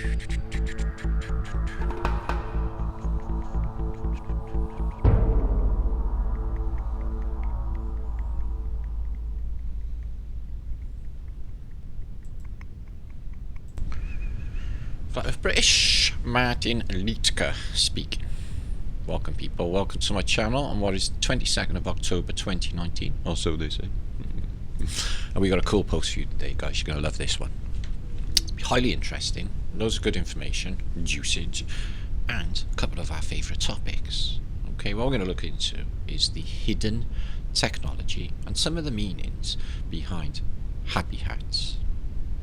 Flat Earth British, Martin Liedtke speaking. Welcome people, welcome to my channel on what is 22nd of October 2019, or so they say. And we got a cool post for you today, guys. You're going to love this one. It's highly interesting, loads of good information, usage, and a couple of our favourite topics. Okay, what we're going to look into is the hidden technology and some of the meanings behind happy hats.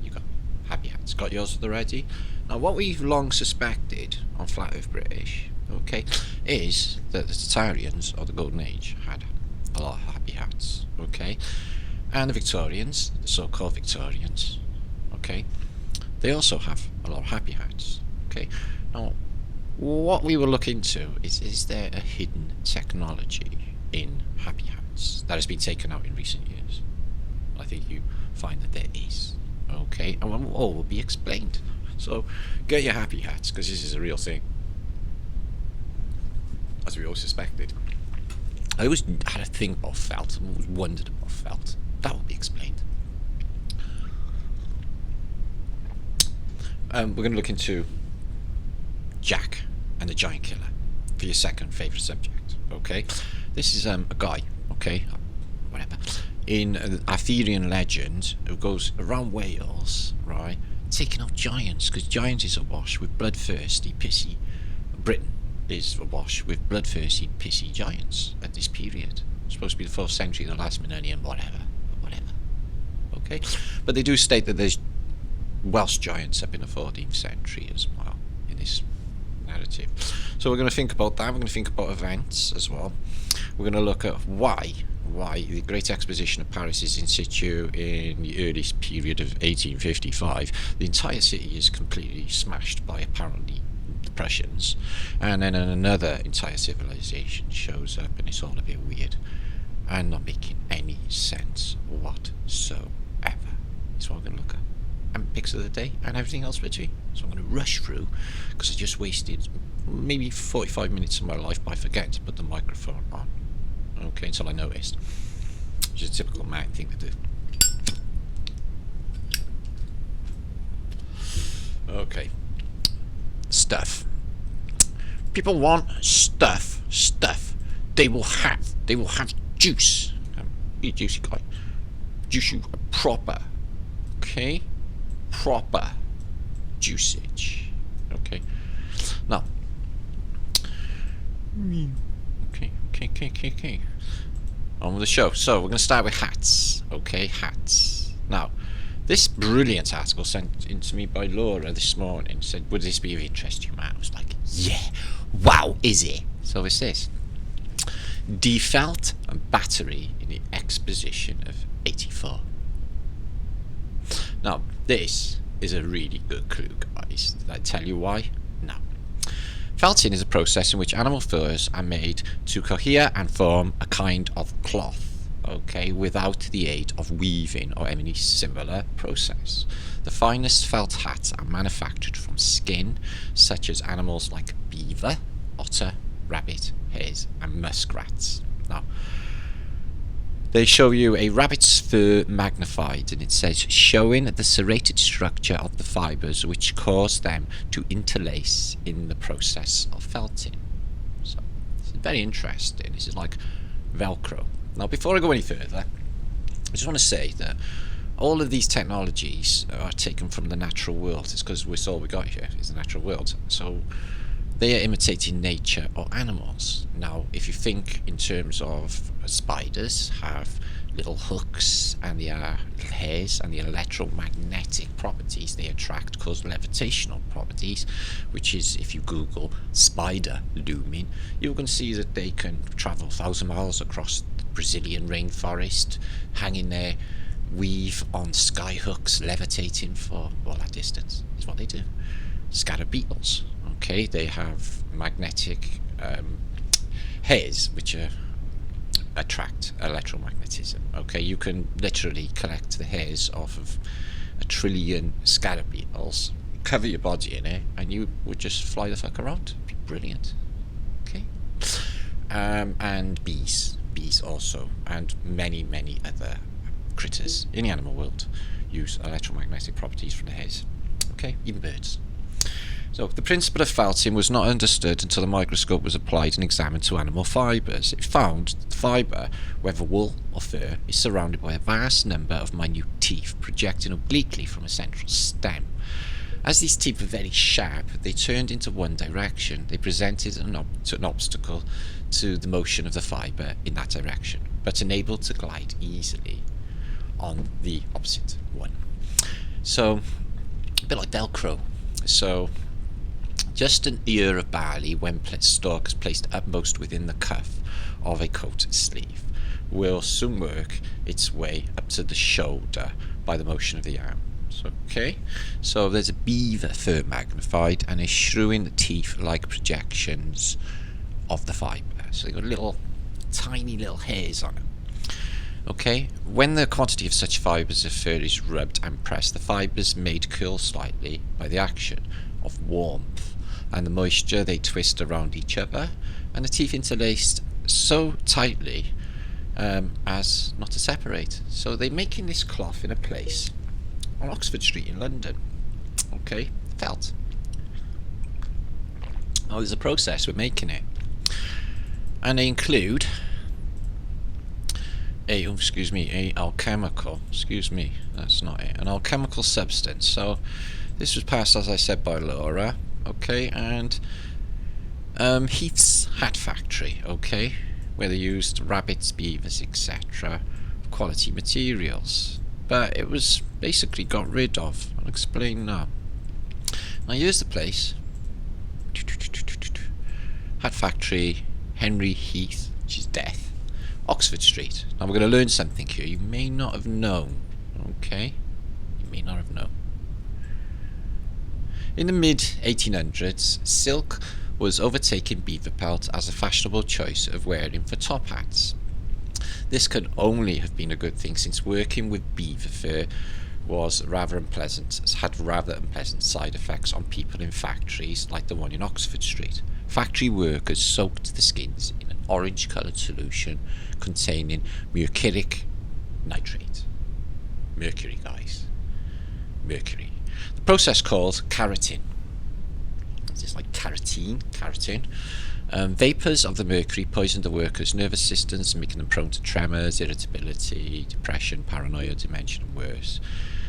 You got happy hats. Got yours at the ready? Now, what we've long suspected on Flat Earth British, okay, is that the Tatarians of the Golden Age had a lot of happy hats, okay, and the Victorians, the so-called Victorians, okay, they also have a lot of happy hats, okay. Now, what we will look into is there a hidden technology in happy hats that has been taken out in recent years? I think you find that there is, okay, and all will be explained. So get your happy hats, because this is a real thing, as we always suspected. I always had a thing about felt, and always wondered about felt. That will be explained. We're going to look into Jack and the Giant Killer for your second favourite subject. Okay, this is a guy, okay, whatever, in Arthurian legend who goes around Wales, right, taking out giants, because giants is awash with bloodthirsty, pissy. Britain is awash with bloodthirsty, pissy giants at this period. It's supposed to be the 4th century, the last millennium, whatever. Okay, but they do state that there's Welsh giants up in the 14th century as well in this narrative. So we're going to think about that. We're going to think about events as well. We're going to look at why the Great Exposition of Paris is in situ in the earliest period of 1855. The entire city is completely smashed by apparently the Prussians, and then another entire civilization shows up, and it's all a bit weird and not making any sense whatsoever. That's what we're going to look at, and picks of the day and everything else between. So I'm going to rush through, because I just wasted maybe 45 minutes of my life by forgetting to put the microphone on. Okay, until I noticed. Which is a typical man thing to do. Okay. Stuff. People want stuff. They will have juice. Be a juicy guy. Juicy, proper. Okay? Proper juicage. Okay? Now. Okay. On with the show. So we're going to start with hats. Okay, hats. Now, this brilliant article sent in to me by Laura this morning said, would this be of interest to you, Matt? I was like, yeah. Wow, is it? So it's this. Defelt battery in the Exposition of 84. Now, this is a really good clue, guys. Did I tell you why? No. Felting is a process in which animal furs are made to cohere and form a kind of cloth, okay, without the aid of weaving or any similar process. The finest felt hats are manufactured from skin, such as animals like beaver, otter, rabbit, hares, and muskrats. Now, they show you a rabbit's fur magnified, and it says showing the serrated structure of the fibres which cause them to interlace in the process of felting. So it's very interesting. This is like Velcro. Now, before I go any further, I just want to say that all of these technologies are taken from the natural world. It's because it's all we got here is the natural world. So they are imitating nature or animals. Now, if you think in terms of spiders have little hooks, and the little hairs, and the electromagnetic properties they attract cause levitational properties, which is, if you Google spider looming, you can see that they can travel 1,000 miles across the Brazilian rainforest, hanging there, weave on sky hooks, levitating for all that distance. Is what they do. Scatter beetles. Okay, they have magnetic hairs which attract electromagnetism. Okay, you can literally collect the hairs off of 1 trillion scatter beetles cover your body in it, and you would just fly the fuck around. It'd be brilliant. Okay. And bees also, and many other critters in the animal world use electromagnetic properties from the hairs. Okay, even birds. So the principle of felting was not understood until the microscope was applied and examined to animal fibres. It found that the fibre, whether wool or fur, is surrounded by a vast number of minute teeth projecting obliquely from a central stem. As these teeth were very sharp, they turned into one direction. They presented an obstacle to the motion of the fibre in that direction, but enabled to glide easily on the opposite one. So, a bit like Velcro. So, just an ear of barley, when stalk is placed upmost within the cuff of a coat sleeve, will soon work its way up to the shoulder by the motion of the arm. Okay, so there's a beaver fur magnified and is shrewind the teeth like projections of the fibre. So they've got little, tiny little hairs on them. Okay, when the quantity of such fibres of fur is rubbed and pressed, the fibres made curl slightly by the action of warmth and the moisture. They twist around each other, and the teeth interlaced so tightly as not to separate. So they're making this cloth in a place on Oxford Street in London. Okay, felt. Oh, there's a process with making it, and they include an alchemical substance. So this was passed, as I said, by Laura. Okay, and Heath's Hat Factory. Okay, where they used rabbits, beavers, etc. quality materials. But it was basically got rid of. I'll explain now. Now here's the place. Hat Factory, Henry Heath, which is death, Oxford Street. Now we're going to learn something here you may not have known. Okay? You may not have known. In the mid-1800s, silk was overtaking beaver pelt as a fashionable choice of wearing for top hats. This could only have been a good thing, since working with beaver fur was rather unpleasant, had rather unpleasant side effects on people in factories like the one in Oxford Street. Factory workers soaked the skins in an orange-coloured solution containing mercuric nitrate. Mercury, guys. Mercury. The process called keratin. It's like keratin. Vapours of the mercury poisoned the workers' nervous systems, making them prone to tremors, irritability, depression, paranoia, dementia, and worse.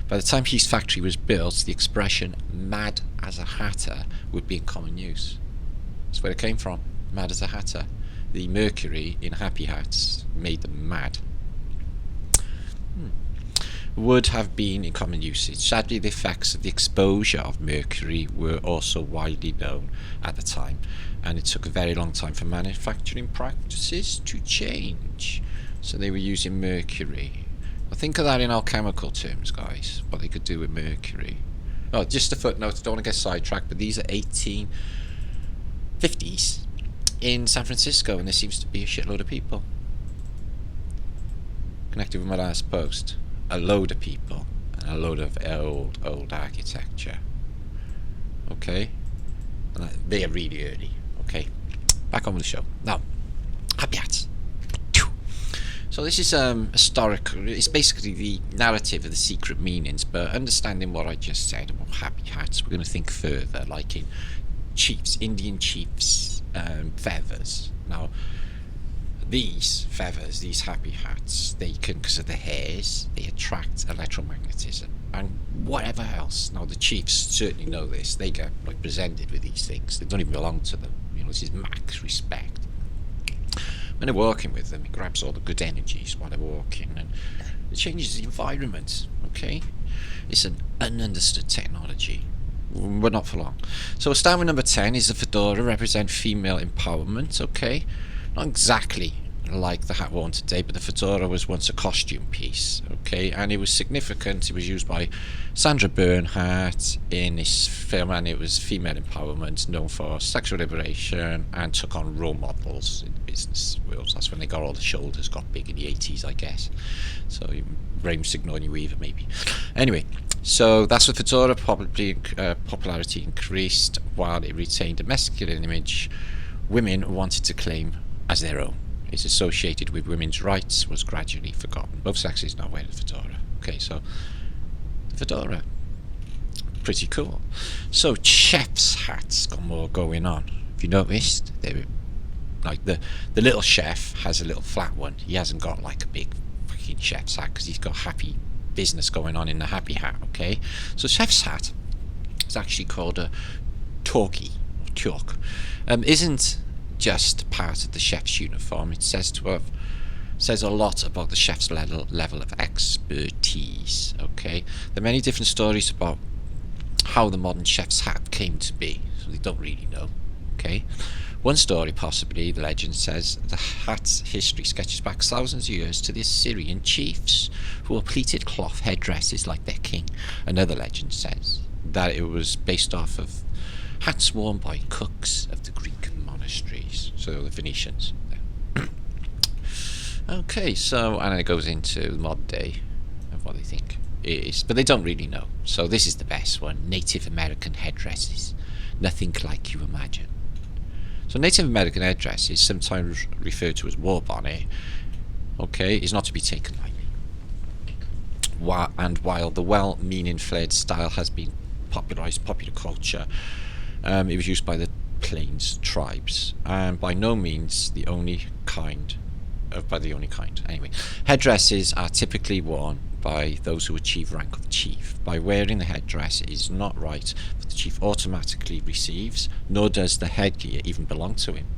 By the time Heath's factory was built, the expression "mad as a hatter" would be in common use. That's where it came from. Mad as a hatter. The mercury in happy hats made them mad. Would have been in common usage. Sadly, the effects of the exposure of mercury were also widely known at the time, and it took a very long time for manufacturing practices to change. So they were using mercury. Now think of that in alchemical terms, guys, what they could do with mercury. Oh, just a footnote, I don't want to get sidetracked, but these are 1850s in San Francisco, and there seems to be a shitload of people connected with my last post. A load of people and a load of old architecture. Okay, and they are really early. Okay, back on with the show now. Happy hats. So this is historical. It's basically the narrative of the secret meanings, but understanding what I just said about happy hats, we're going to think further, like in chiefs, Indian chiefs, feathers. Now, these feathers, these happy hats, they can, because of the hairs, they attract electromagnetism and whatever else. Now the chiefs certainly know this. They get like presented with these things. They don't even belong to them. You know, this is max respect. When they're walking with them, it grabs all the good energies while they're walking, and it changes the environment. Okay, it's an ununderstood technology, but not for long. So starting with number 10 is the fedora, represent female empowerment. Okay, not exactly like the hat worn today, but the fedora was once a costume piece. Okay, and it was significant. It was used by Sandra Bernhardt in this film, and it was female empowerment, known for sexual liberation, and took on role models in the business world. That's when they got all the shoulders got big in the 80s, I guess. So Rain Sigourney Weaver, maybe. Anyway, So that's what fedora probably popularity increased while it retained a masculine image women wanted to claim as their own. It's associated with women's rights was gradually forgotten. Both sexes now wear the fedora. Okay, so the fedora, pretty cool. So chef's hats got more going on. If you noticed, they like the little chef has a little flat one. He hasn't got like a big fucking chef's hat because he's got happy business going on in the happy hat. Okay, so chef's hat is actually called a togi or toque. Isn't just part of the chef's uniform. It says a lot about the chef's level of expertise. Okay, there are many different stories about how the modern chef's hat came to be, so they don't really know. Okay, one story, possibly the legend says, the hat's history sketches back thousands of years to the Assyrian chiefs who wore pleated cloth headdresses like their king. Another legend says that it was based off of hats worn by cooks of the Greek monasteries, so the Phoenicians. Okay, so, and then it goes into the modern day of what they think it is, but they don't really know. So this is the best one: Native American headdresses, nothing like you imagine. So Native American headdresses, sometimes referred to as war bonnet, okay, is not to be taken lightly. And while the well-meaning flared style has been popularized popular culture, it was used by the Plains tribes, and by no means the only kind. Anyway, headdresses are typically worn by those who achieve rank of chief. By wearing the headdress, it is not right that the chief automatically receives, nor does the headgear even belong to him.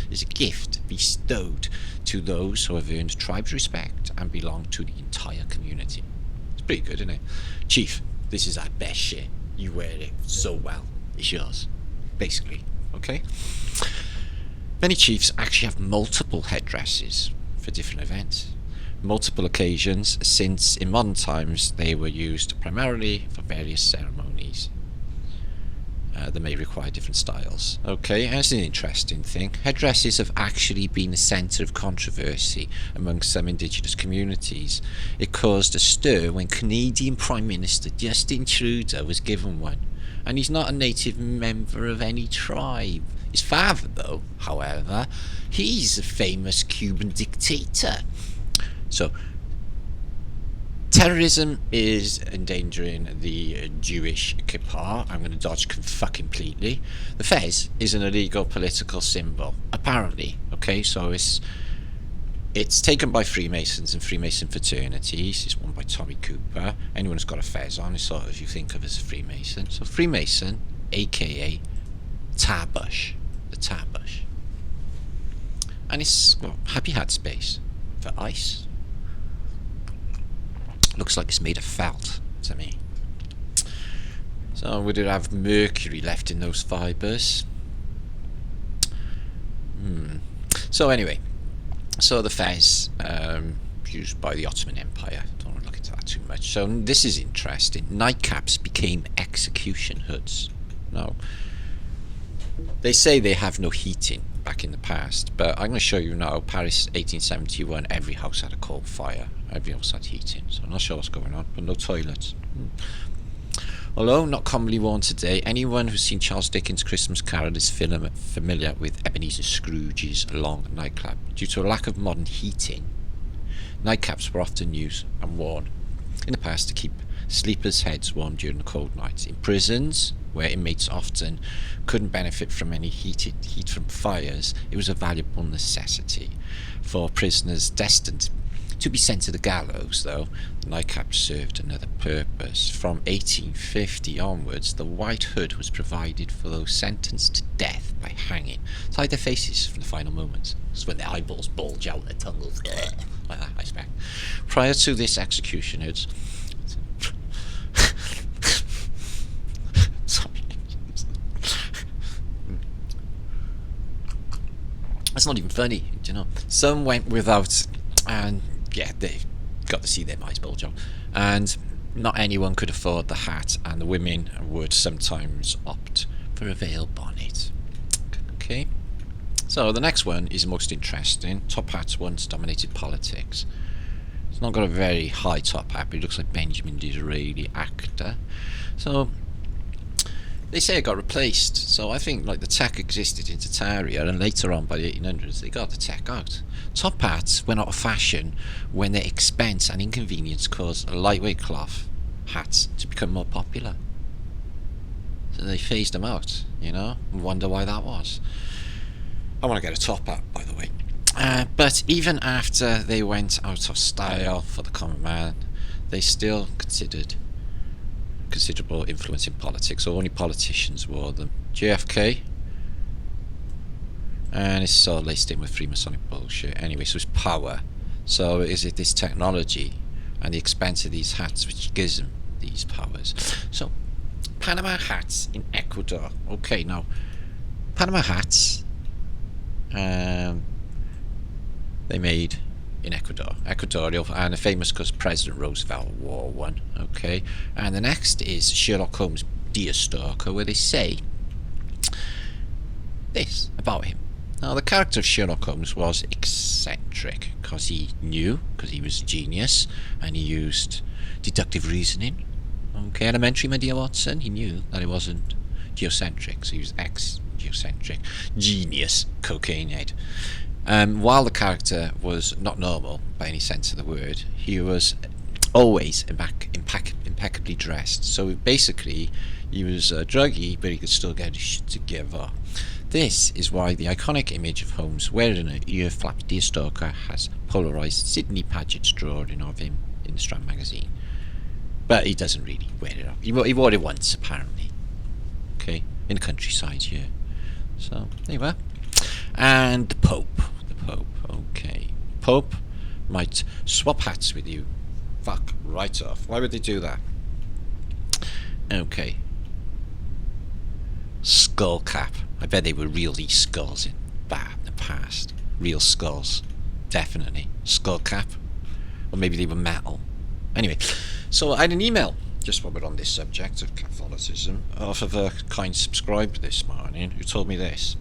It is a gift bestowed to those who have earned tribe's respect and belong to the entire community. It's pretty good, isn't it? Chief, this is our best shit. You wear it so well. It's yours, basically. Okay? Many chiefs actually have multiple headdresses for different events. Multiple occasions, since in modern times they were used primarily for various ceremonies. They may require different styles. Okay, and it's an interesting thing. Headdresses have actually been a centre of controversy among some indigenous communities. It caused a stir when Canadian Prime Minister Justin Trudeau was given one. And he's not a native member of any tribe. His father, though, however, he's a famous Cuban dictator. So, terrorism is endangering the Jewish kippah. I'm going to dodge completely. The fez is an illegal political symbol, apparently. Okay, so it's taken by Freemasons and Freemason fraternities. It's worn by Tommy Cooper. Anyone who's got a fez on is sort of you think of as a Freemason. So Freemason, aka Tarbush, the Tarbush. And it's happy hat space for ice. Looks like it's made of felt to me. So would it have mercury left in those fibres? So anyway. So the fez, used by the Ottoman Empire. Don't want to look into that too much. So this is interesting. Nightcaps became execution hoods. Now, they say they have no heating back in the past, but I'm going to show you now. Paris 1871, every house had a coal fire. Every house had heating. So I'm not sure what's going on, but no toilets. Although not commonly worn today, anyone who's seen Charles Dickens' Christmas Carol is familiar with Ebenezer Scrooge's long nightcap. Due to a lack of modern heating, nightcaps were often used and worn in the past to keep sleepers' heads warm during the cold nights. In prisons, where inmates often couldn't benefit from any heat from fires, it was a valuable necessity. For prisoners destined to be sent to the gallows, though, the nightcap served another purpose. From 1850 onwards, the white hood was provided for those sentenced to death by hanging to hide their faces from the final moments. It's when their eyeballs bulge out, their tongue goes like that, I expect. Prior to this execution hoods, sorry, that's not even funny, you know. Some went without, and yeah, they got to see their eyes bulge out, and not anyone could afford the hat, and the women would sometimes opt for a veil bonnet. Okay, so the next one is most interesting. Top hats once dominated politics. It's not got a very high top hat, but it looks like Benjamin Disraeli actor. So they say it got replaced. So I think like the tech existed in Tartaria, and later on by the 1800s they got the tech out. Top hats went out of fashion when their expense and inconvenience caused lightweight cloth hats to become more popular. So they phased them out, you know. Wonder why that was. I want to get a top hat, by the way. But even after they went out of style for the common man, they still considered considerable influence in politics. So only politicians wore them. JFK, and it's all laced in with Freemasonic bullshit. Anyway, so it's power. So is it this technology and the expense of these hats which gives them these powers? So Panama hats in Ecuador. Okay, now Panama hats, they made in Ecuador, Ecuadorial, and they're famous because President Roosevelt wore one. Okay, and the next is Sherlock Holmes' Deerstalker, where they say this about him. Now, the character of Sherlock Holmes was eccentric because he knew, because he was a genius, and he used deductive reasoning. Okay, elementary, my dear Watson, he knew that he wasn't geocentric, so he was ex-geocentric. Genius, cocaine head. While the character was not normal by any sense of the word, he was always impeccably dressed. So basically, he was a druggie, but he could still get his shit together. This is why the iconic image of Holmes wearing an ear-flapped deerstalker has polarised Sidney Paget's drawing of him in the Strand magazine. But he doesn't really wear it up. He wore it once, apparently. Okay, in the countryside, yeah. So, there you were. And the Pope. Okay. Pope might swap hats with you. Fuck, right off. Why would they do that? Okay. Skull cap. I bet they were really skulls in the past. Real skulls. Definitely. Skull cap. Or maybe they were metal. Anyway, so I had an email, just while we're on this subject of Catholicism, off of a kind subscriber this morning who told me this.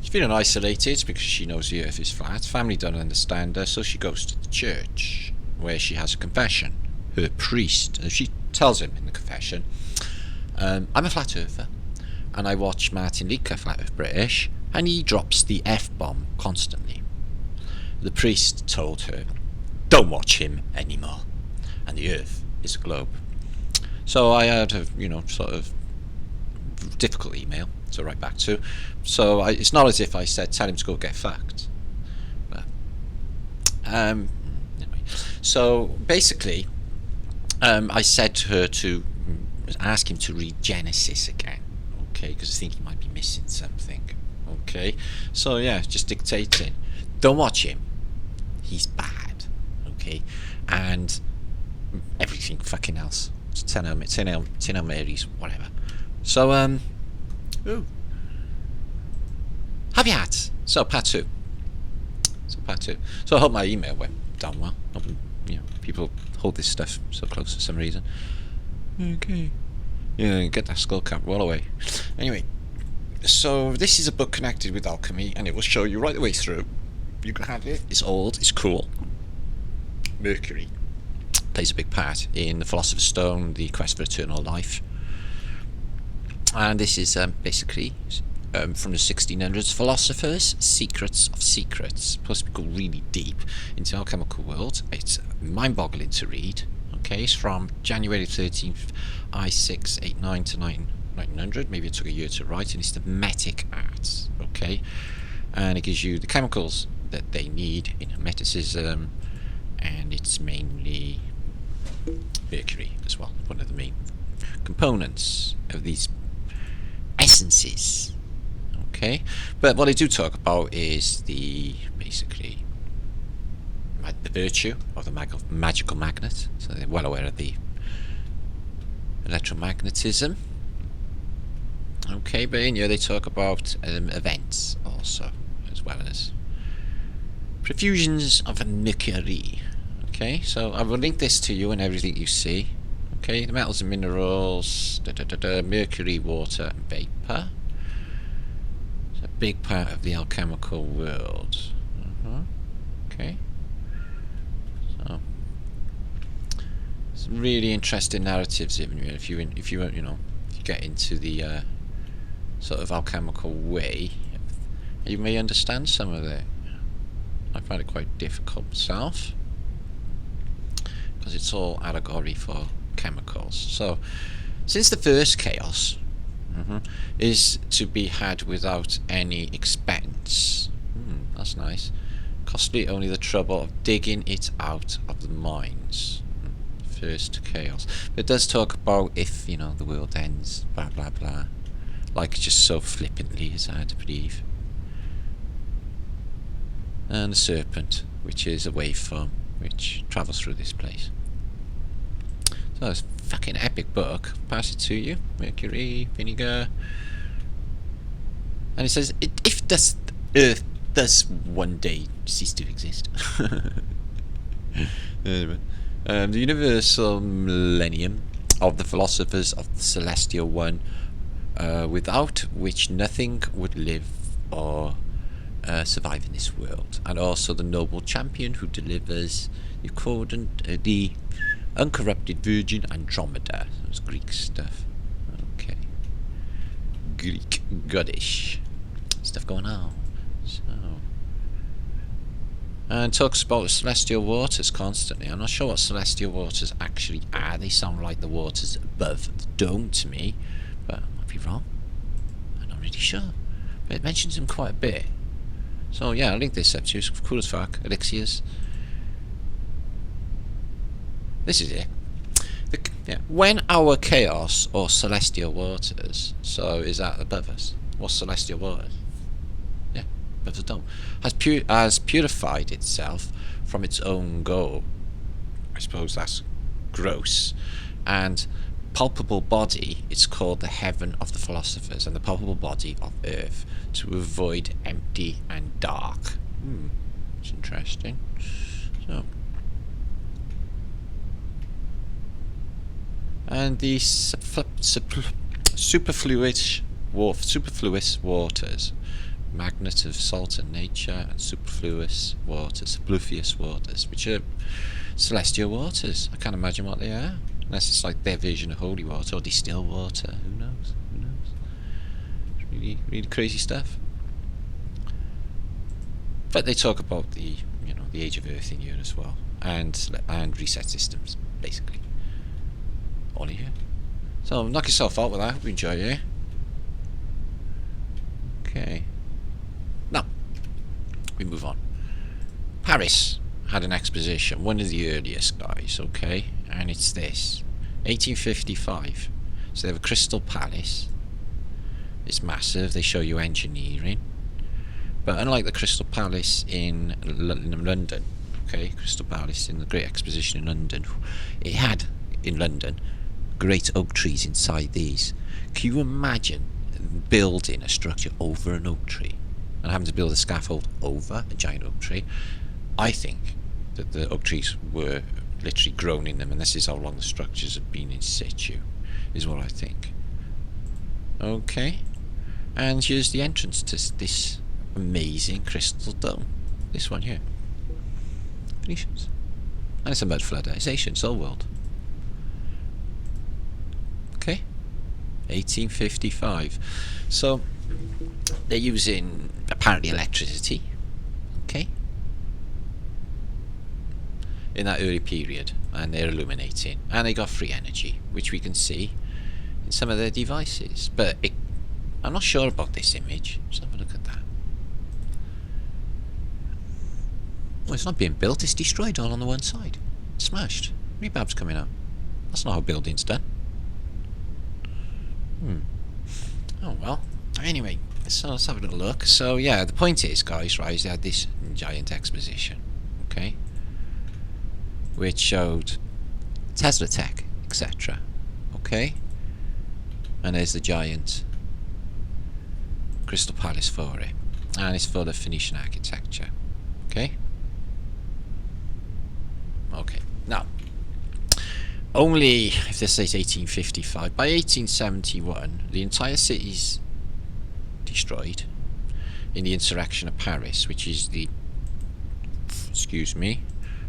She's feeling isolated because she knows the earth is flat. Family don't understand her, so she goes to the church, where she has a confession. Her priest, she tells him in the confession, I'm a flat earther, and I watch Martin Leaker, Flat Earth British, and he drops the F-bomb constantly. The priest told her, don't watch him anymore, and the earth is a globe. So I had a, sort of difficult email to write back to. So it's not as if I said, tell him to go get fucked. But, anyway. So basically, I said to her to ask him to read Genesis again, okay, because I think he might be missing something, okay. So yeah, just dictating, don't watch him, he's bad, okay, and everything fucking else. Ten Hail Marys, whatever. So ooh. Have you had? So part two. So I hope my email went down well. People hold this stuff so close for some reason. Okay. Yeah, get that skull cap well away. Anyway, so this is a book connected with alchemy, and it will show you right the way through. You can have it. It's old. It's cool. Mercury plays a big part in the Philosopher's Stone, the quest for eternal life. And this is basically from the 1600s, Philosophers, Secrets of Secrets. Supposed to go really deep into the alchemical world. It's mind-boggling to read. Okay, it's from January 13th, I-689 to 1900. Maybe it took a year to write, and it's the Metic Arts. Okay, and it gives you the chemicals that they need in Hermeticism, and it's mainly mercury as well, one of the main components of these essences. Okay, but what I do talk about is basically the virtue of the magical magnet. So they're well aware of the electromagnetism. Okay, but in here they talk about events also, as well as profusions of mercury. Okay, so I will link this to you and everything you see. Okay, the metals and minerals, mercury, water, and vapor. It's a big part of the alchemical world. Okay. Some really interesting narratives in here. If you get into the sort of alchemical way, you may understand some of it. I find it quite difficult myself because it's all allegory for chemicals. So, since the first chaos is to be had without any expense, that's nice. Costly only the trouble of digging it out of the mines. First chaos. But it does talk about if, the world ends, blah blah blah. Like just so flippantly as I had to believe. And the serpent, which is a waveform which travels through this place. So it's a fucking epic book. Pass it to you. Mercury, vinegar. And it says, if this Earth does one day cease to exist. Anyway. The universal millennium of the philosophers of the celestial one, without which nothing would live or survive in this world, and also the noble champion who delivers the uncorrupted Virgin Andromeda. That's Greek stuff. Okay, Greek goddess stuff going on. So, and talks about celestial waters constantly. I'm not sure what celestial waters actually are. They sound like the waters above the dome to me, but I might be wrong. I'm not really sure, but it mentions them quite a bit. So yeah, I'll link this up to you. It's cool as fuck. Elixirs. This is it. When our chaos or celestial waters, so is that above us? What's celestial waters? Yeah, above the dome. Has purified itself from its own goal. I suppose that's gross. And palpable body, it's called the heaven of the philosophers, and the palpable body of earth, to avoid empty and dark. It's interesting. So, and the superfluous waters, magnet of salt and nature, and superfluous waters, which are celestial waters. I can't imagine what they are, unless it's like their version of holy water or distilled water. Who knows? It's really, really crazy stuff. But they talk about the age of Earth in here as well, and reset systems, basically. All in here. So knock yourself out with that. Hope you enjoy it. Okay. Now we move on. Paris had an exposition, one of the earliest guys, okay, and it's this 1855. So they have a Crystal Palace. It's massive. They show you engineering, but unlike the Crystal Palace in London, okay, Crystal Palace in the Great Exposition in London, it had in London great oak trees inside these. Can you imagine building a structure over an oak tree and having to build a scaffold over a giant oak tree? I think that the oak trees were literally grown in them, and this is how long the structures have been in situ, is what I think. Okay, and here's the entrance to this amazing crystal dome. This one here. Phoenicians. And it's a mud floodization, it's all world. Okay, 1855. So they're using apparently electricity, okay, in that early period, and they're illuminating, and they got free energy, which we can see in some of their devices. But I'm not sure about this image. Let's have a look at that. Well, it's not being built, it's destroyed all on the one side. It's smashed. Rebab's coming out. That's not how building's done. Oh well. Anyway, so let's have a little look. So yeah, the point is, guys, right, is they had this giant exposition, okay, which showed Tesla tech, etc. Okay, and there's the giant Crystal Palace for it, and it's full of Phoenician architecture. Okay. Okay. Now, only if this says 1855, by 1871, the entire city's destroyed in the insurrection of Paris, which is the,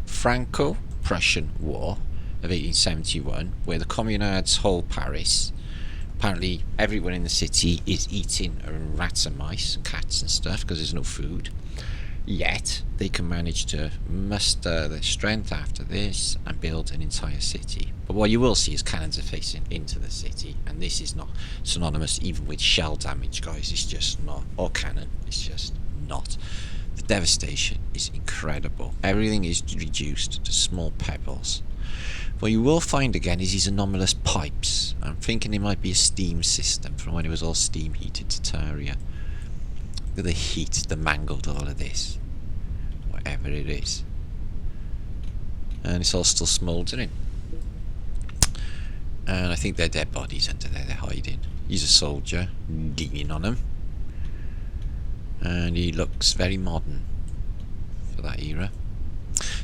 Franco-Prussian War, of 1871, where the communards hold Paris. Apparently everyone in the city is eating rats and mice and cats and stuff because there's no food. Yet they can manage to muster their strength after this and build an entire city. But what you will see is cannons are facing into the city, and this is not synonymous even with shell damage, guys. It's just not, or cannon, it's just not. The devastation is incredible. Everything is reduced to small pebbles. What you will find again is these anomalous pipes. I'm thinking it might be a steam system from when it was all steam heated Tartaria. Look at the heat that mangled all of this. Whatever it is. And it's all still smouldering. And I think they're dead bodies under there, they're hiding. He's a soldier, leaning on him. And he looks very modern for that era.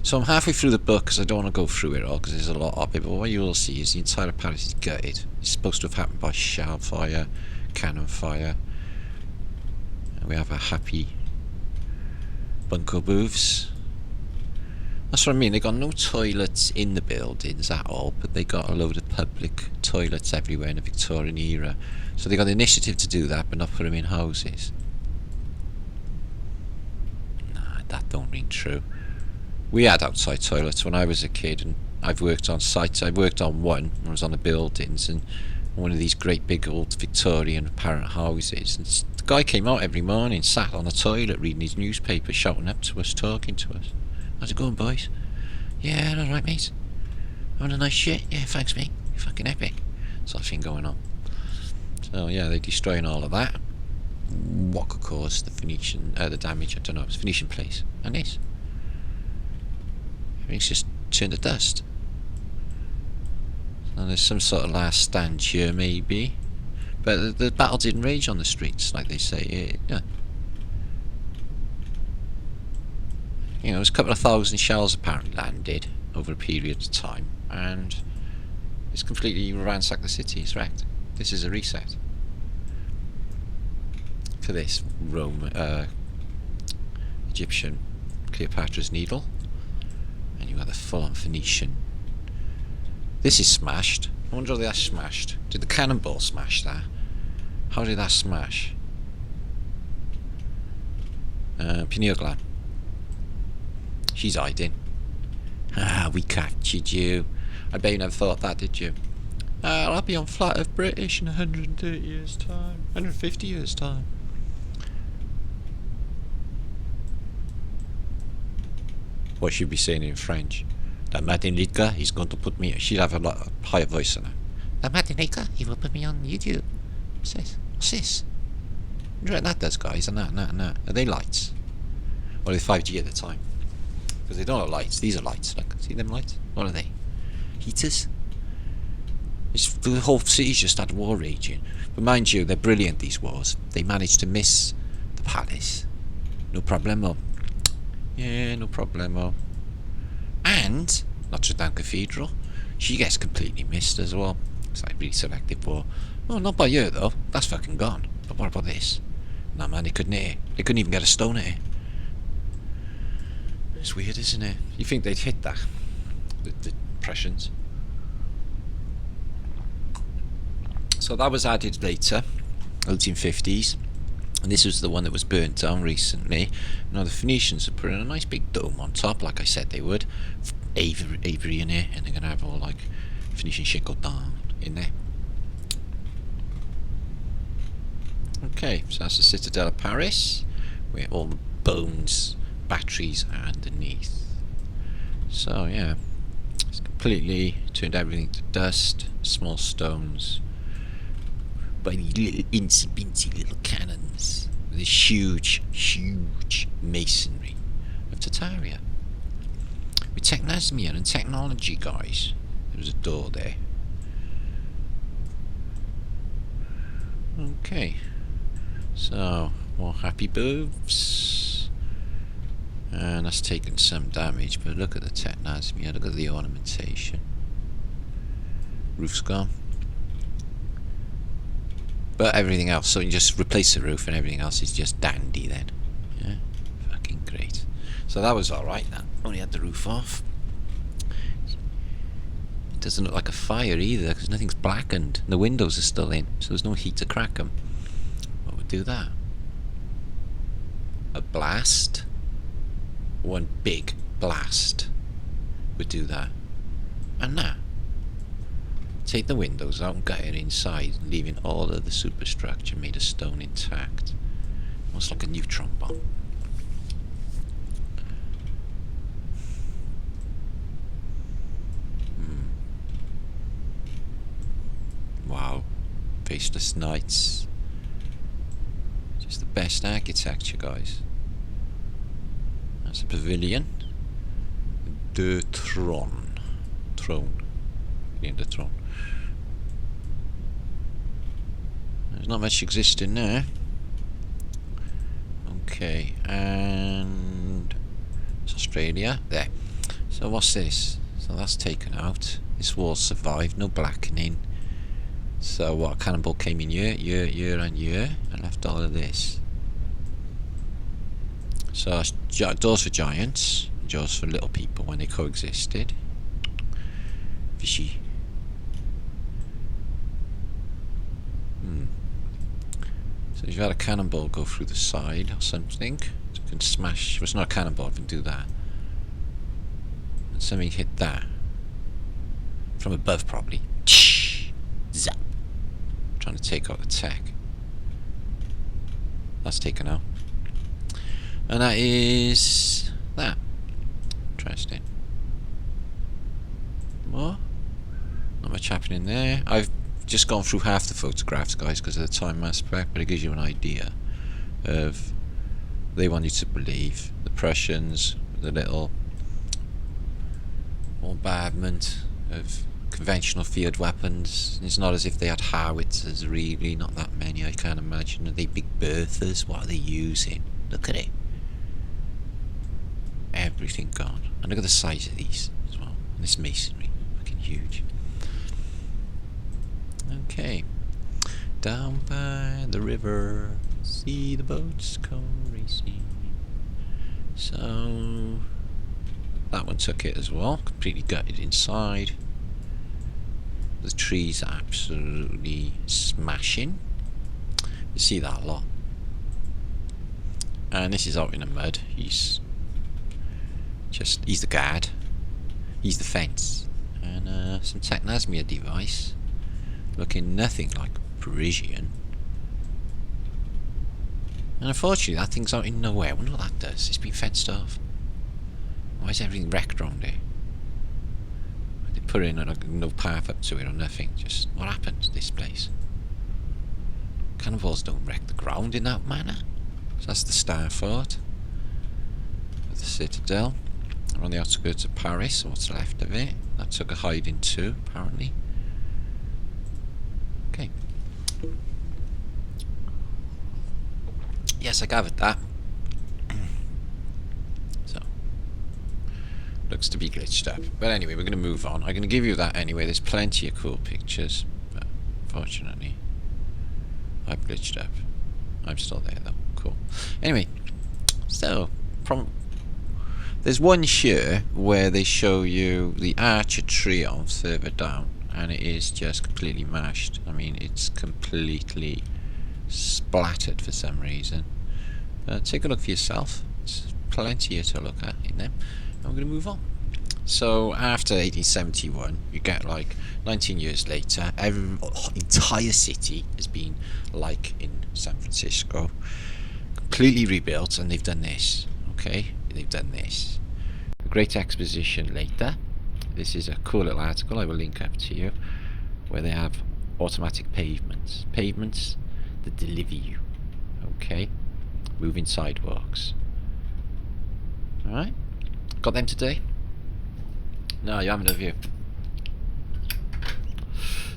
So I'm halfway through the book because I don't want to go through it all because there's a lot of it, but what you will see is the entire Paris is gutted. It's supposed to have happened by shell fire, cannon fire. And we have a happy bunker booths. That's what I mean, they got no toilets in the buildings at all, but they got a load of public toilets everywhere in the Victorian era. So they got the initiative to do that, but not put them in houses. Nah, that don't ring true. We had outside toilets when I was a kid, and I've worked on sites. I worked on one when I was on the buildings, and one of these great big old Victorian apparent houses. And the guy came out every morning, sat on the toilet reading his newspaper, shouting up to us, talking to us. How's it going, boys? Yeah, alright, mate. Having a nice shit? Yeah, thanks, mate. You're fucking epic. Sort of thing going on. So yeah, they're destroying all of that. What could cause the the damage? I don't know. It's Phoenician place, and this. Everything's just turned to dust. And there's some sort of last stand here, maybe. But the battle didn't rage on the streets, like they say. Yeah. You know, there's a couple of thousand shells apparently landed over a period of time, and it's completely ransacked the city. It's wrecked. This is a reset. For this Egyptian Cleopatra's Needle. And you got the full-on Phoenician. This is smashed. I wonder how that's smashed. Did the cannonball smash that? How did that smash? Pineal gland. She's hiding. Ah, we captured you. I bet you never thought that, did you? I'll be on Flat Earth British in 130 years' time. 150 years' time. What should be saying in French? That Martin Lidka, he's going to put me. She'll have a lot higher voice than her. That Martin Lidka, he will put me on YouTube. What's this? You know what that does, guys? And that. Are they lights? Or are they 5G at the time? Because they don't have lights. These are lights. Look, see them lights? What are they? Heaters? The whole city's just had war raging. But mind you, they're brilliant, these wars. They managed to miss the palace. No problemo. Yeah, no problemo. And Notre Dame Cathedral, she gets completely missed as well. It's like really selective war. Oh, not by you though. That's fucking gone. But what about this? No man, they couldn't hit it. They couldn't even get a stone at it. It's weird, isn't it? You think they'd hit that? The Prussians. So that was added later, 1850s. And this was the one that was burnt down recently. Now the Phoenicians have put in a nice big dome on top, like I said they would. Avery in it, and they're going to have all like Phoenician shit go down in there. Okay, so that's the Citadel of Paris, where all the bones, batteries are underneath. So yeah, it's completely turned everything to dust, small stones. By these little incy little cannons with this huge masonry of Tartaria. With technosmia and technology, guys. There was a door there. Okay. So, more happy booths. And that's taken some damage, but look at the technosmia, look at the ornamentation. Roof's gone. But everything else, so you just replace the roof and everything else is just dandy then. Yeah, fucking great. So that was alright, that only had the roof off. It doesn't look like a fire either, because nothing's blackened. The windows are still in, so there's no heat to crack them. What would do that? A blast? One big blast would do that. And that. Take the windows out and get it inside, leaving all of the superstructure made of stone intact. Almost like a neutron bomb. Wow. Faceless Knights. Just the best architecture, guys. That's a pavilion. De Tron. Throne. In the throne. There's not much existing there. Okay, and it's Australia. There. So what's this? So that's taken out. This wall survived, no blackening. So what, cannonball came in year and left all of this. So doors for giants, doors for little people when they coexisted. Fishy. So if you had a cannonball go through the side or something, so you can smash. Well, it's not a cannonball, you can do that. And something hit that. From above, probably. Zap. Trying to take out the tech. That's taken out. And that is that. Interesting. More? Not much happening there. I've just gone through half the photographs, guys, because of the time aspect, but it gives you an idea of they want you to believe the Prussians, the little bombardment of conventional field weapons. It's not as if they had howitzers, really, not that many. I can't imagine. Are they big Berthas? What are they using? Look at it. Everything gone. And look at the size of these as well. And this masonry, fucking huge. Okay, down by the river, see the boats come racing. So that one took it as well, completely gutted inside. The trees are absolutely smashing. You see that a lot. And this is out in the mud. He's the guard. He's the fence. And some Technasmia device. Looking nothing like Parisian. And unfortunately that thing's out in nowhere. I wonder what that does. It's been fenced off. Why is everything wrecked around here? They put in no path up to it or nothing. Just what happened to this place? Cannonballs don't wreck the ground in that manner. So that's the Star Fort. The Citadel. We're on the outskirts of Paris, or what's left of it. That took a hiding too, apparently. Okay. Yes, I gathered that. So, looks to be glitched up. But anyway, we're going to move on. I'm going to give you that anyway. There's plenty of cool pictures. But fortunately, I've glitched up. I'm still there though. Cool. Anyway, so, there's one here where they show you the Archer Triumph further down. And it is just completely mashed. I mean, it's completely splattered for some reason. Take a look for yourself. There's plenty here to look at in them. And we're going to move on. So after 1871, you get like 19 years later, entire city has been like in San Francisco, completely rebuilt, and they've done this. Okay, they've done this. A great exposition later. This is a cool little article I will link up to you, where they have automatic pavements that deliver you. Okay, moving sidewalks. Alright, got them today? No, you haven't, have you?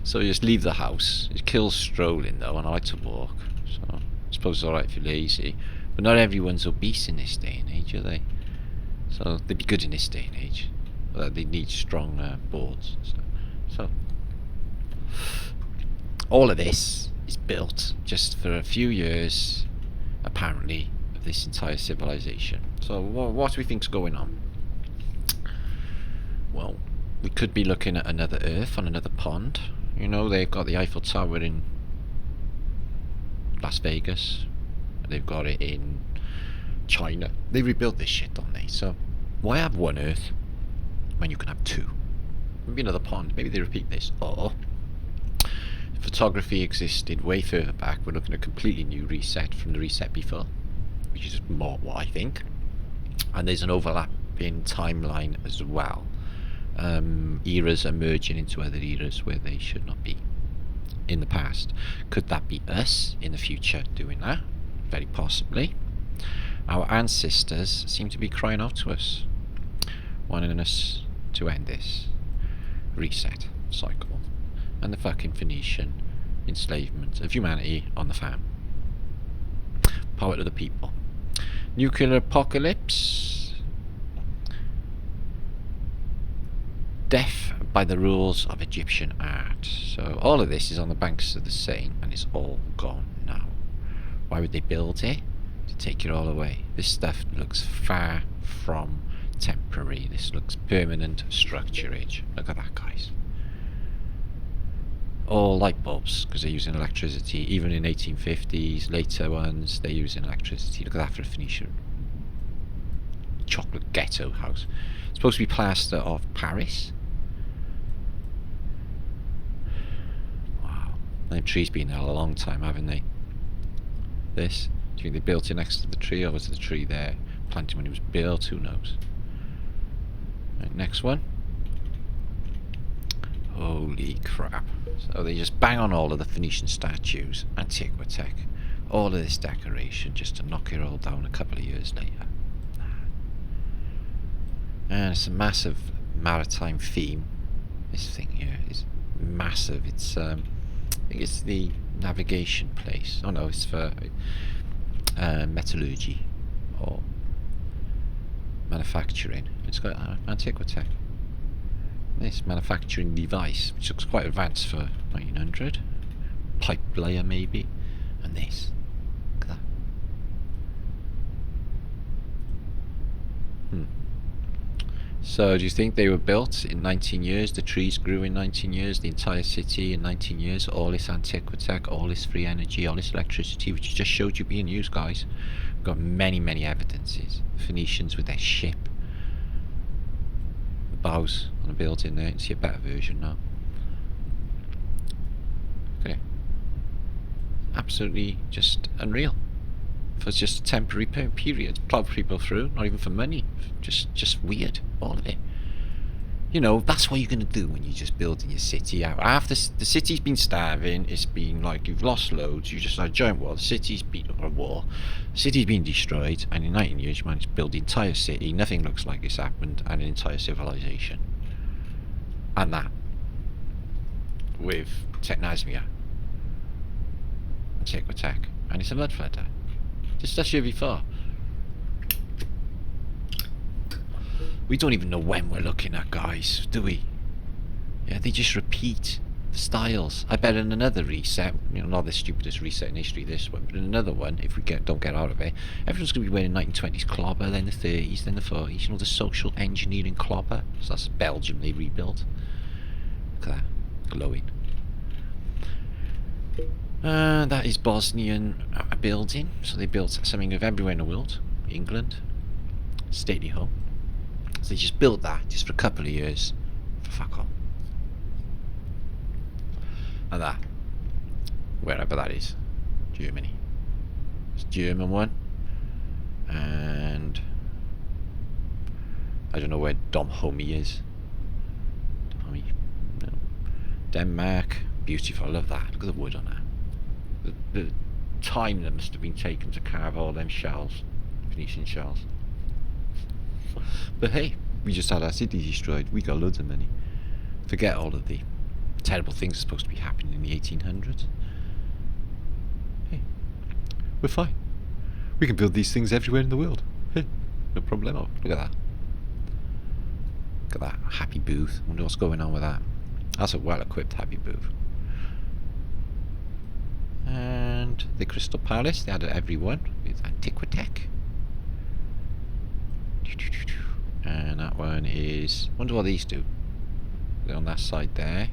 So you just leave the house. It kills strolling though, and I like to walk, so I suppose it's alright if you're lazy. But not everyone's obese in this day and age, are they? So they'd be good in this day and age. They need strong boards. So all of this is built just for a few years, apparently, of this entire civilization. So what do we think's going on? Well, We could be looking at another Earth on another pond. You know, they've got the Eiffel Tower in Las Vegas. They've got it in China. They rebuilt this shit, don't they? So why have one Earth when you can have two? Maybe another pond. Maybe they repeat this. Or photography existed way further back. We're looking at a completely new reset from the reset before, which is more what I think. And there's an overlapping timeline as well. Eras are merging into other eras where they should not be in the past. Could that be us in the future doing that? Very possibly. Our ancestors seem to be crying out to us, wanting us to end this reset cycle and the fucking Phoenician enslavement of humanity on the farm. Power to the people. Nuclear apocalypse. Death by the rules of Egyptian art. So all of this is on the banks of the Seine and it's all gone now. Why would they build it? To take it all away. This stuff looks far from temporary. This looks permanent structurage. Look at that, guys. All light bulbs, because they're using electricity. Even in 1850s, later ones, they're using electricity. Look at that for a Phoenician chocolate ghetto house. It's supposed to be plaster of Paris. Wow. Them trees been there a long time, haven't they? This? Do you think they built it next to the tree, or was the tree there planted when it was built? Who knows? Right, next one. Holy crap. So they just bang on all of the Phoenician statues, Antiquitech, all of this decoration just to knock it all down a couple of years later. And it's a massive maritime theme. This thing here is massive. It's I think it's the navigation place. Oh no, it's for metallurgy or manufacturing. It's got Antiquitech. This manufacturing device, which looks quite advanced for 1900. Pipe layer maybe. And this. Look at that. So do you think they were built in 19 years? The trees grew in 19 years, the entire city in 19 years, all this Antiquitech, all this free energy, all this electricity, which just showed you being used, guys. We've got many, many evidences. Phoenicians with their ship. The bows on the building there. You can see a better version now. Okay. Absolutely just unreal. For just a temporary period, plough people through, not even for money, just weird, all of it. You know, that's what you're going to do when you're just building your city out. After the city's been starving, it's been like you've lost loads, you just had a giant war, the city's been a war, the city's been destroyed, and in 19 years you managed to build the entire city, nothing looks like it's happened, and an entire civilization. And that, with Technosmia, and Antiquitech, and it's a mud flooder. Just as year before. We don't even know when we're looking at, guys, do we? Yeah, they just repeat the styles. I bet in another reset, you know, not the stupidest reset in history, this one, but in another one, if we don't get out of it, everyone's going to be wearing 1920s clobber, then the 30s, then the 40s, you know, the social engineering clobber. So that's Belgium they rebuilt. Look at that, glowing. That is Bosnian building. So they built something of everywhere in the world. England, stately home. So they just built that just for a couple of years for fuck all. And that, wherever that is, Germany. It's a German one. And I don't know where Domhomi is. Domhomi, no. Denmark, beautiful. I love that. Look at the wood on that. The time that must have been taken to carve all them shells, Phoenician shells. But hey, we just had our city destroyed. We got loads of money. Forget all of the terrible things supposed to be happening in the 1800s. Hey, we're fine. We can build these things everywhere in the world. Hey, no problemo. Look at that. Look at that happy booth. I wonder what's going on with that. That's a well-equipped happy booth. And the Crystal Palace, they had every one with Antiquitech. And that one is, wonder what these do. they're on that side there.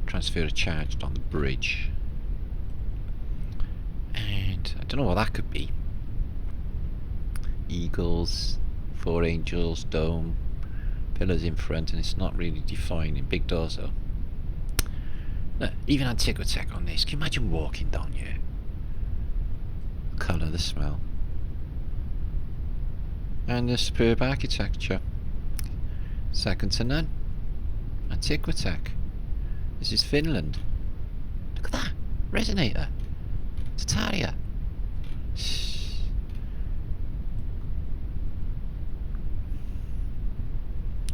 Transfer a charge on the bridge. And I don't know what that could be. Eagles, 4 angels, dome, pillars in front, and it's not really defining. Big doors though. Look, even Antiquitech on this. Can you imagine walking down here? The colour, the smell. And the superb architecture. Second to none. Antiquitech. This is Finland. Look at that. Resonator. Tataria.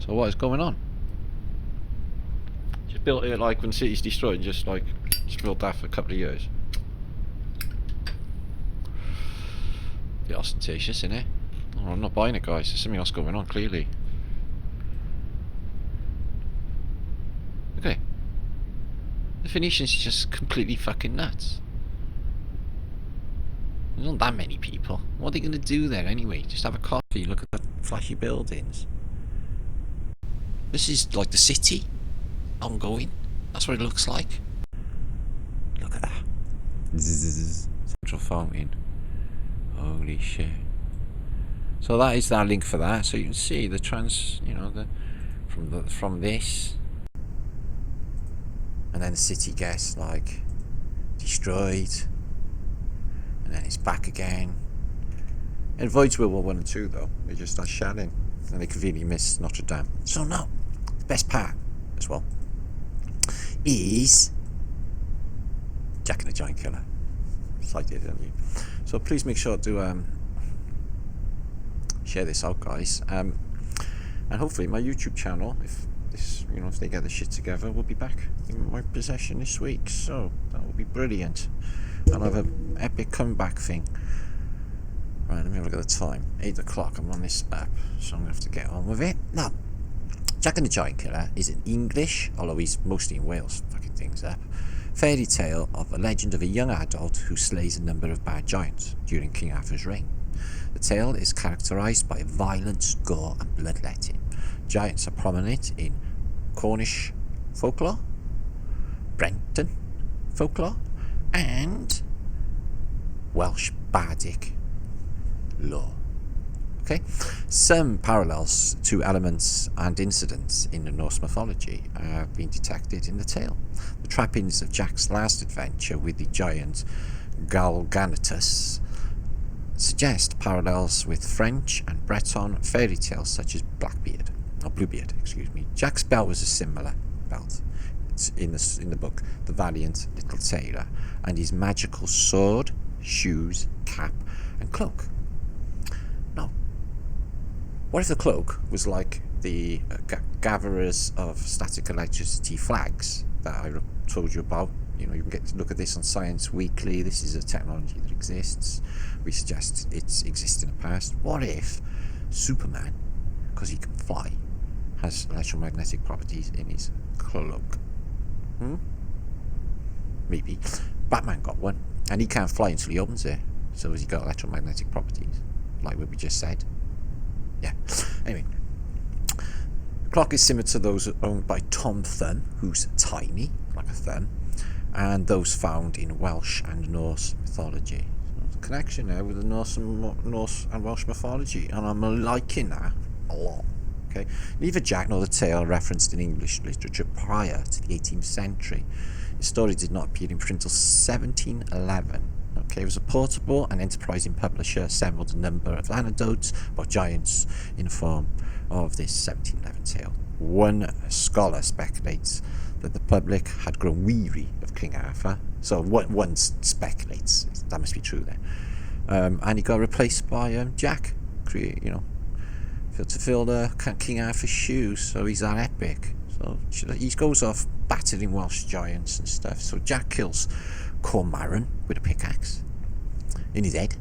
So what is going on? Just built it like when city's destroyed, just built that for a couple of years. Bit ostentatious, isn't it? Oh, I'm not buying it, guys. There's something else going on, clearly. Okay. The Phoenicians are just completely fucking nuts. There's not that many people. What are they going to do there anyway? Just have a coffee, look at the flashy buildings. This is like the city. Ongoing. That's what it looks like. Look at that. Zzz. Central fountain. Holy shit. So that is that link for that. So you can see the from this, and then the city gets like destroyed, and then it's back again. It avoids World War 1 and 2 though. They just start shelling, and they conveniently miss Notre Dame. So no, the best part as well is Jack and the Giant Killer. Cited, didn't you? So please make sure to share this out, guys, and hopefully my YouTube channel, if this, if they get the shit together, will be back in my possession this week. So that will be brilliant. I'll have an epic comeback thing. Right, let me have a look at the time. 8 o'clock. I'm on this app, so I'm gonna have to get on with it. Now, Jack and the Giant Killer is an English, although he's mostly in Wales, fucking things up, fairy tale of a legend of a young adult who slays a number of bad giants during King Arthur's reign. The tale is characterised by violence, gore and bloodletting. Giants are prominent in Cornish folklore, Brenton folklore and Welsh bardic lore. Okay, some parallels to elements and incidents in the Norse mythology have been detected in the tale. The trappings of Jack's last adventure with the giant Galganatus suggest parallels with French and Breton fairy tales such as Bluebeard. Jack's belt was a similar belt. It's in the book The Valiant Little Tailor, and his magical sword, shoes, cap, and cloak. Now, what if the cloak was like the gatherers of static electricity flags that I told you about? You can get to look at this on Science Weekly. This is a technology that exists. We suggest it's existed in the past. What if Superman, because he can fly, has electromagnetic properties in his cloak? Maybe. Batman got one, and he can't fly until he opens it. So has he got electromagnetic properties, like what we just said? Yeah. Anyway, the clock is similar to those owned by Tom Thumb, who's tiny, like a thumb, and those found in Welsh and Norse mythology. So there's a connection there with the Norse and Welsh mythology, and I'm liking that a lot. Okay, neither Jack nor the tale referenced in English literature prior to the 18th century. His story did not appear in print until 1711. Okay, it was a portable and enterprising publisher assembled a number of anecdotes about giants in the form of this 1711 tale. One scholar speculates that the public had grown weary of King Arthur. So one speculates that must be true then, and he got replaced by Jack, to fill the King Arthur's shoes. So he's that epic. So he goes off battering Welsh giants and stuff. So Jack kills Cormaran with a pickaxe in his head.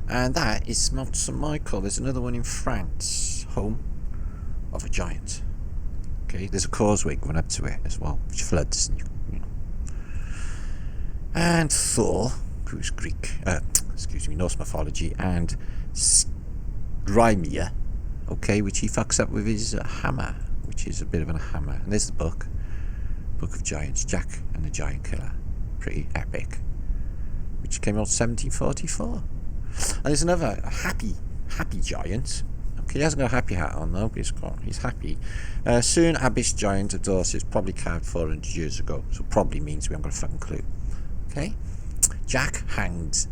And that is Mount St Michael. There's another one in France, home of a giant. Okay, there's a causeway going up to it as well, which floods. And Thor, who's Greek, Norse mythology, and Rymir, okay, which he fucks up with his hammer, which is a bit of a hammer. And there's the book of Giants, Jack and the Giant Killer, pretty epic, which came out 1744. And there's another happy giant. Okay, he hasn't got a happy hat on though, but he's happy. Soon Abyss Giant of Dorset, probably carved 400 years ago, so probably means we haven't got a fucking clue. Okay, Jack hangs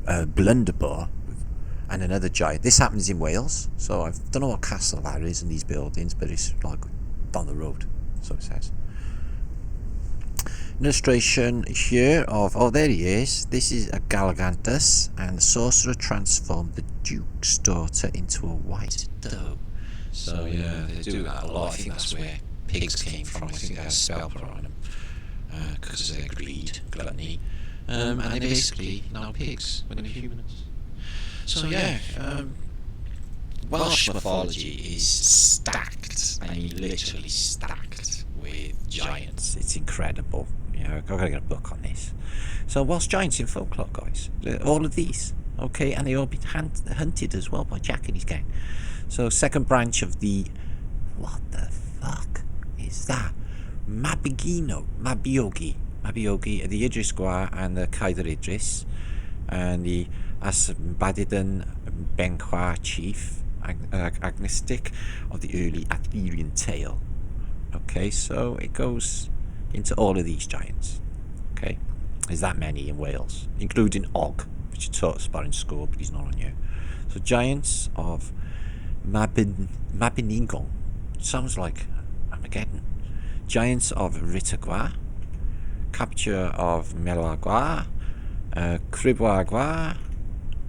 Blunderbore and another giant. This happens in Wales, so I don't know what castle that is in these buildings, but it's like down the road, so it says. Illustration here of, oh, there he is. This is a Galligantus, and the sorcerer transformed the Duke's daughter into a white doe. So yeah, they do that a lot. I think that's where pigs came from. I think they had a spell put on them because of their greed, gluttony, and they're basically now pigs when they're humans. So yeah, Welsh mythology is stacked. I mean, literally stacked with giants. It's incredible. You know, I've got to get a book on this. So Welsh giants in folklore, guys. All of these, okay, and they all been hunted as well by Jack and his gang. So second branch of the, what the fuck is that? Mabiogi, the Idris Gwar and the Kaiser Idris, and the Asbadidan Benchwa chief, agnostic of the early Arthurian tale. Okay, so it goes into all of these giants. Okay, there's that many in Wales, including Og, which you taught us about in school, but he's not on here. So giants of Mabinigong, sounds like Armageddon. Giants of Ritagwa, capture of Melagwa, Cribwagwa,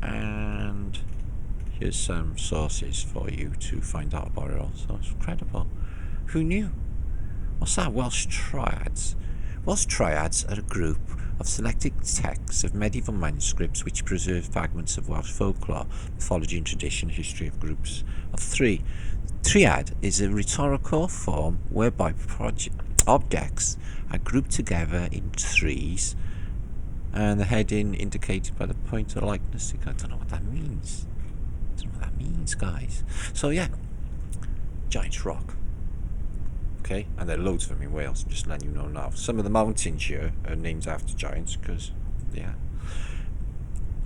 and here's some sources for you to find out about it all. So it's incredible. Who knew? What's that? Welsh triads. Welsh triads are a group of selected texts of medieval manuscripts which preserve fragments of Welsh folklore, mythology and tradition, history of groups of three. Triad is a rhetorical form whereby objects are grouped together in threes and the heading indicated by the pointer likeness. I don't know what that means. I don't know what that means, guys. So yeah, Giants Rock. Okay, and there are loads of them in Wales, just letting you know now. Some of the mountains here are named after giants, because, yeah.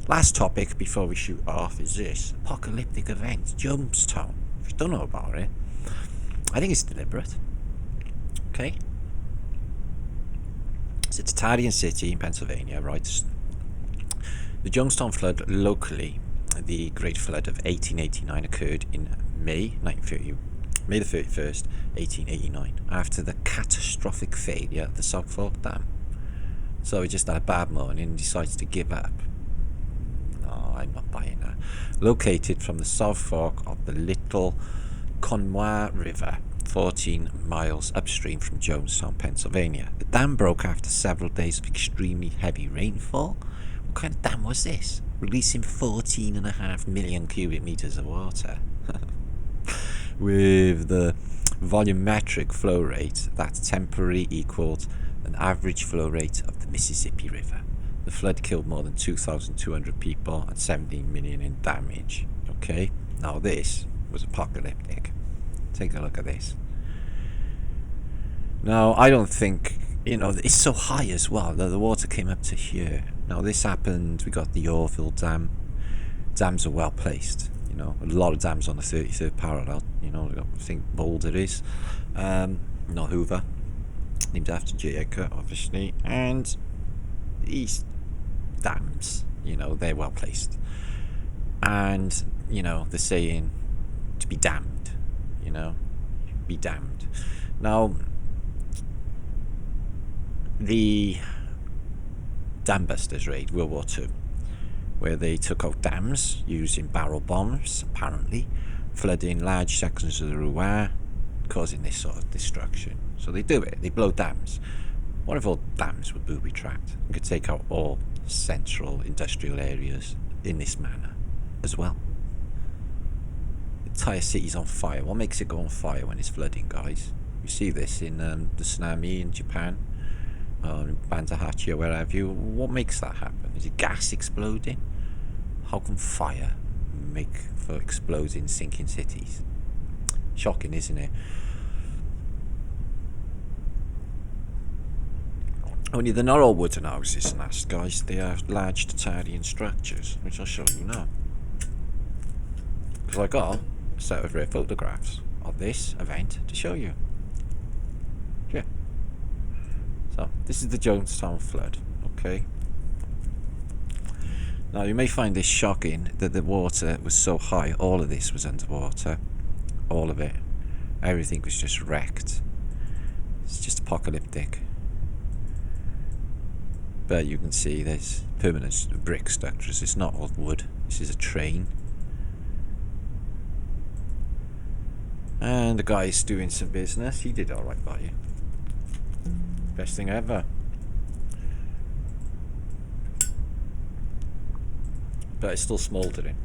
Last topic before we shoot off is this apocalyptic event, Jonestown. If you don't know about it, I think it's deliberate. Okay? It's a Italian city in Pennsylvania, right? The Jonestown flood locally, the Great Flood of 1889, occurred in May the 31st, 1889, after the catastrophic failure of the South Fork Dam. So he just had a bad morning and decided to give up. No, I'm not buying that. Located from the South Fork of the Little Conway River, 14 miles upstream from Jonestown, Pennsylvania. The dam broke after several days of extremely heavy rainfall. What kind of dam was this? Releasing 14.5 million cubic meters of water. With the volumetric flow rate that temporarily equaled an average flow rate of the Mississippi River. The flood killed more than 2,200 people and 17 million in damage. Okay, now this was apocalyptic. Take a look at this. Now, I don't think, it's so high as well. The water came up to here. Now, this happened, we got the Orville Dam. Dams are well placed. A lot of dams on the 33rd parallel. I think Boulder is. Not Hoover. Named after J. Edgar, obviously. And these dams, they're well placed. And, they're saying to be damned. Be damned. Now, the Dam Busters raid, World War II, where they took out dams using barrel bombs, apparently, flooding large sections of the Rouen, causing this sort of destruction. So they do it, they blow dams. What if all dams were booby-trapped and could take out all central industrial areas in this manner as well? The entire city's on fire. What makes it go on fire when it's flooding, guys? You see this in the tsunami in Japan, or in Bandahachi or wherever you. What makes that happen? Is it gas exploding? How can fire make for exploding, sinking cities? Shocking, isn't it? Only they're not all wooden houses and that, guys. They are large Tatarian structures, which I'll show you now. Because I got a set of rare photographs of this event to show you. Yeah. So, this is the Jonestown flood, okay? Now, you may find this shocking that the water was so high. All of this was underwater. All of it. Everything was just wrecked. It's just apocalyptic. But you can see there's permanent brick structures. It's not all wood. This is a train. And the guy's doing some business. He did alright by you. Best thing ever. But it's still smouldering.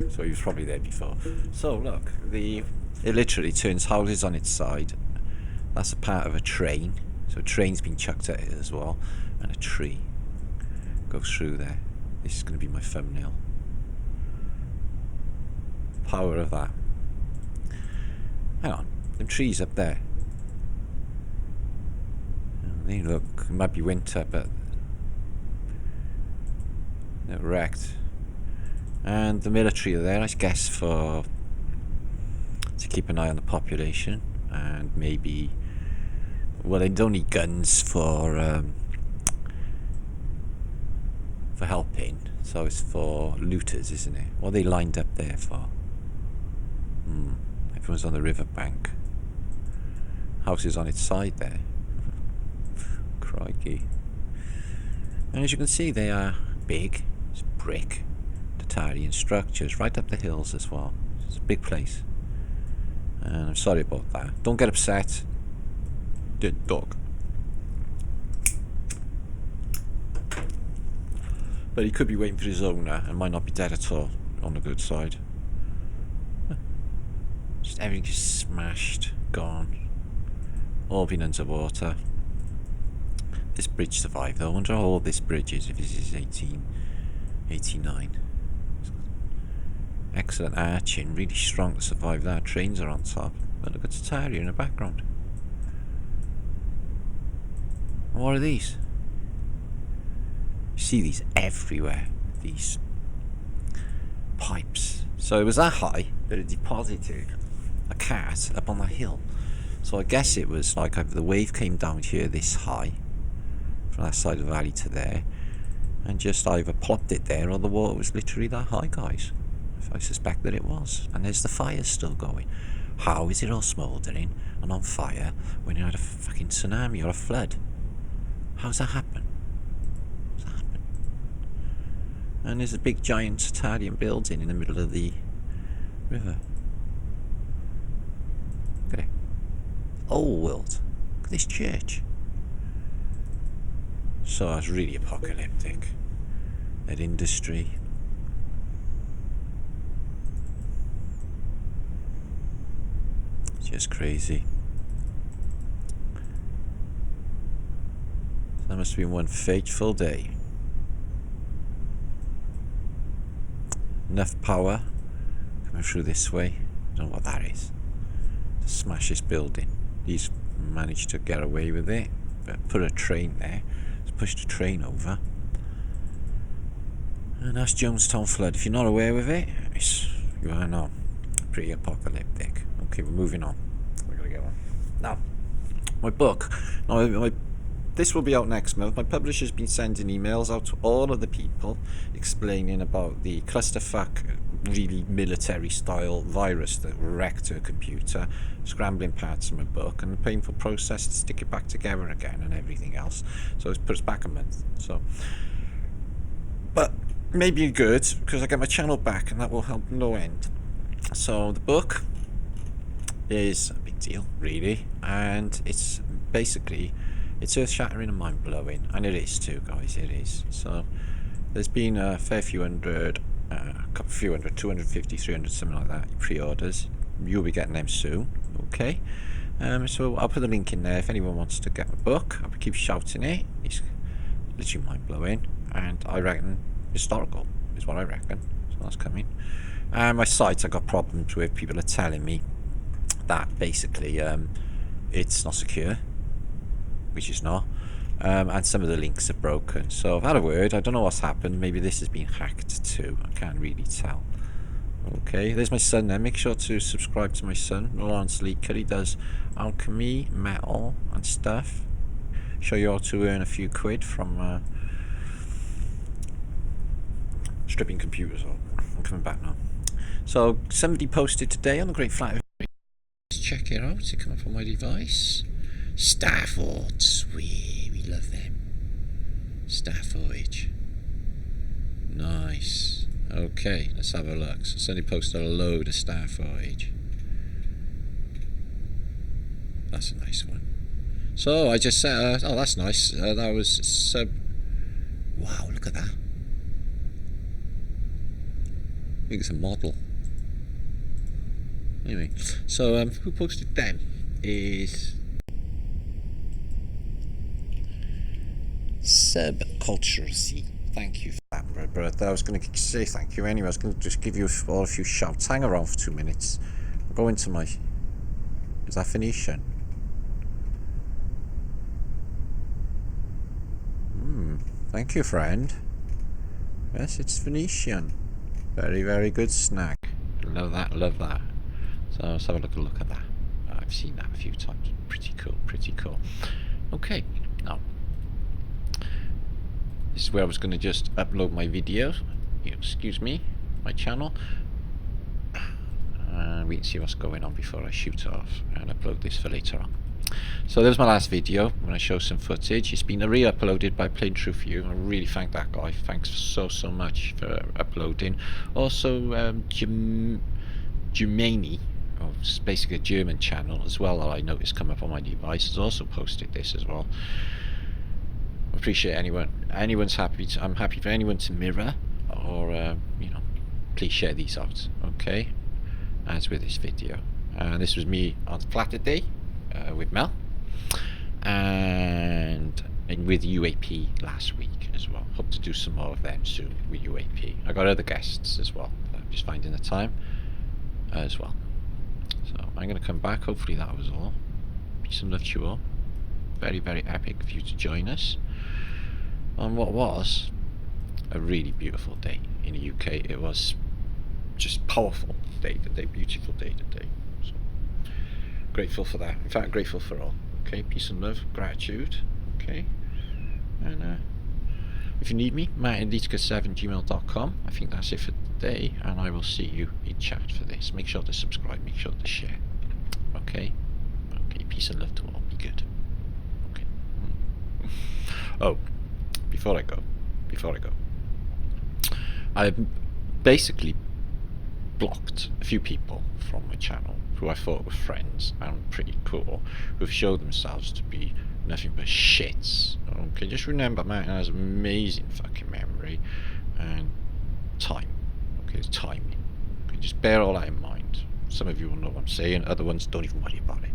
So he was probably there before. So look, it literally turns houses on its side. That's a part of a train. So a train's been chucked at it as well. And a tree goes through there. This is going to be my thumbnail. Power of that. Hang on, them trees up there. They look, it might be winter, but they're wrecked. And the military are there, I guess, to keep an eye on the population, and maybe, well, they don't need guns for helping, so it's for looters, isn't it? What are they lined up there for? Everyone's on the riverbank. House is on its side there. Crikey. And as you can see, they are big. It's brick Tatarian structures right up the hills as well. It's a big place. And I'm sorry about that. Don't get upset. Dead dog. But he could be waiting for his owner and might not be dead at all, on the good side. Just everything just smashed, gone. All been underwater. This bridge survived though. I wonder how old this bridge is, if this is 1889. Excellent arching, really strong to survive that. Trains are on top. But look at Tataria in the background. And what are these? You see these everywhere, these pipes. So it was that high that it deposited a cat up on the hill. So I guess it was like the wave came down here this high, from that side of the valley to there, and just either plopped it there or the water was literally that high, guys. I suspect that it was. And there's the fire still going. How is it all smouldering and on fire when you had a fucking tsunami or a flood? How's that happen? And there's a big giant Tatarian building in the middle of the river. Look at it. Old world. Look at this church. So it's really apocalyptic. That industry. Just crazy. That must have been one fateful day. Enough power coming through this way. I don't know what that is. To smash this building. He's managed to get away with it, but put a train there. He's pushed a train over. And that's Jonestown flood. If you're not aware of it, you are not pretty apocalyptic. Okay, we're moving on. We're gonna get on. Now, my book. Now, this will be out next month. My publisher's been sending emails out to all of the people explaining about the clusterfuck, really military-style virus that wrecked her computer, scrambling parts of my book, and the painful process to stick it back together again and everything else. So it's put us back a month. So, but maybe good, because I get my channel back, and that will help no end. So the book is a big deal, really, and it's basically... it's earth-shattering and mind-blowing, and it is too, guys, it is. So, there's been a fair few hundred, 250, 300, something like that, pre-orders. You'll be getting them soon, okay? So, I'll put the link in there if anyone wants to get my book. I'll keep shouting it. It's literally mind-blowing, and I reckon historical is what I reckon. So, that's coming. And my site, I got problems with. People are telling me that basically it's not secure, which is not, and some of the links are broken. So I've had a word. I don't know what's happened. Maybe this has been hacked too. I can't really tell. Okay, there's my son there. Make sure to subscribe to my son, Lawrence Leaker. He does alchemy, metal, and stuff. Show you how to earn a few quid from stripping computers. I'm coming back now. So somebody posted today on the Great Flat. Let's check it out. It come up on my device. Stafford, sweet. We love them. Stafford. Nice. Okay, let's have a look. So somebody posted a load of Stafford. That's a nice one. So I just said, oh, that's nice. That was sub. Wow, look at that. I think it's a model. Anyway, so who posted them is Subculture C. Thank you for that, but I was going to say thank you anyway. I was going to just give you all a few shouts. Hang around for 2 minutes. I'll go into my. Is that Phoenician? Thank you, friend. Yes, it's Phoenician. Very, very good snack. Love that, love that. So let's have a look at that. I've seen that a few times. Pretty cool, pretty cool. Okay, now this is where I was going to just upload my video. Excuse me, my channel. And we can see what's going on before I shoot off and upload this for later on. So there's my last video when I show some footage. It's been re-uploaded by Plain True For You. I really thank that guy. Thanks so much for uploading. Also Germany, it's basically a German channel as well, that I noticed come up on my device, has also posted this as well. I appreciate anyone's happy to, I'm happy for anyone to mirror or you know, please share these out. Okay, as with this video. This was me on Saturday with Mel, and with UAP last week as well. Hope to do some more of them soon with UAP. I got other guests as well. I'm just finding the time as well. So I'm going to come back. Hopefully that was all. Peace and love to you all. Very, very epic for you to join us on what was a really beautiful day in the UK. It was just powerful day today, beautiful day today. So grateful for that. In fact, grateful for all. Okay, peace and love, gratitude. Okay, and if you need me, matt@elitica7gmail.com. I think that's it for today, and I will see you in chat for this. Make sure to subscribe, make sure to share. Okay, peace and love to all. Be good. Okay. Oh, before I go, I've basically blocked a few people from my channel who I thought were friends and pretty cool, who've showed themselves to be nothing but shits. Okay, just remember, man has amazing fucking memory and time. Okay, it's timing. Okay, just bear all that in mind. Some of you will know what I'm saying, other ones don't even worry about it.